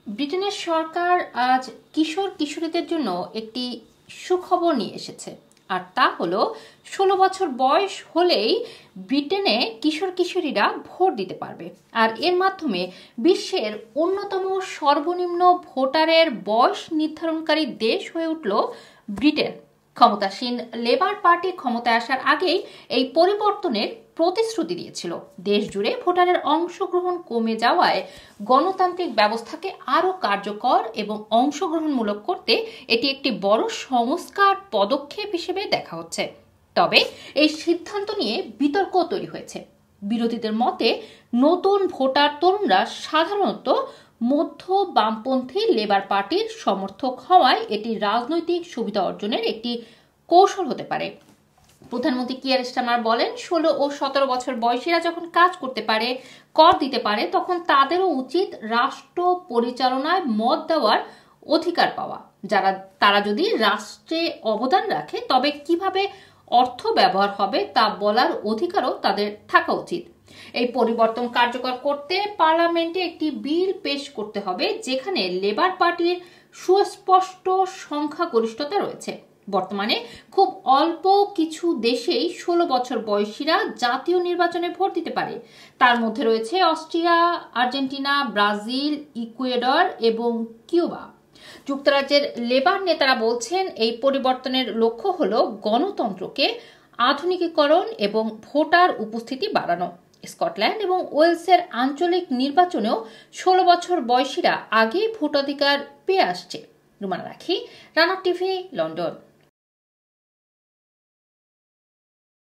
ব্রিটেনের সরকার আজ কিশোর কিশোরীদের জন্য একটি সুখবর নিয়ে এসেছে, আর তা হলো 16 বছর বয়স হলেই ব্রিটেনে কিশোর কিশোরীরা ভোট দিতে পারবে। আর এর মাধ্যমে বিশ্বের অন্যতম সর্বনিম্ন ভোটারের বয়স নির্ধারণকারী দেশ হয়ে উঠল ব্রিটেন। ক্ষমতাসীন লেবার পার্টি ক্ষমতায় আসার আগেই এই পরিবর্তনের প্রতিশ্রুতি দিয়েছিল। দেশ জুড়ে ভোটারের অংশগ্রহণ কমে যাওয়ায় গণতান্ত্রিক ব্যবস্থাকে আরও কার্যকর এবং অংশগ্রহণমূলক করতে এটি একটি বড় সংস্কার পদক্ষেপ হিসেবে দেখা হচ্ছে। তবে এই সিদ্ধান্ত নিয়ে বিতর্ক তৈরি হয়েছে। বিরোধীদের মতে নতুন ভোটার তরুণরা সাধারণত মধ্য বামপন্থী লেবার পার্টির সমর্থক হওয়ায় এটি রাজনৈতিক সুবিধা অর্জনের একটি কৌশল হতে পারে। প্রধানমন্ত্রী কিয়ার স্টারমার বলেন, 16 ও 17 বছর বয়সীরা যখন কাজ করতে পারে, কর দিতে পারে, তখন তাদেরও উচিত রাষ্ট্র পরিচালনায় মত দেওয়ার অধিকার পাওয়া। তারা যদি রাষ্ট্রে অবদান রাখে, তবে কিভাবে অর্থ ব্যবহার হবে তা বলার অধিকারও তাদের থাকা উচিত। এই পরিবর্তন কার্যকর করতে পার্লামেন্টে একটি বিল পেশ করতে হবে, যেখানে লেবার পার্টির সুস্পষ্ট সংখ্যাগরিষ্ঠতা রয়েছে। বর্তমানে খুব অল্প কিছু দেশেই 16 বছর বয়সীরা জাতীয় নির্বাচনে ভোট দিতে পারে। তার মধ্যে রয়েছে অস্ট্রিয়া, আর্জেন্টিনা, ব্রাজিল, ইকুয়েডর এবং কিউবা। যুক্তরাজ্যের লেবার নেতারা বলছেন, এই পরিবর্তনের লক্ষ্য হল গণতন্ত্রকে আধুনিকীকরণ এবং ভোটার উপস্থিতি বাড়ানো। স্কটল্যান্ড এবং ওয়েলসের আঞ্চলিক নির্বাচনেও 16 বছর বয়সীরা আগেই ভোটাধিকার পেয়ে আসছে। রুমানা রাখি, রানা টিভি, লন্ডন।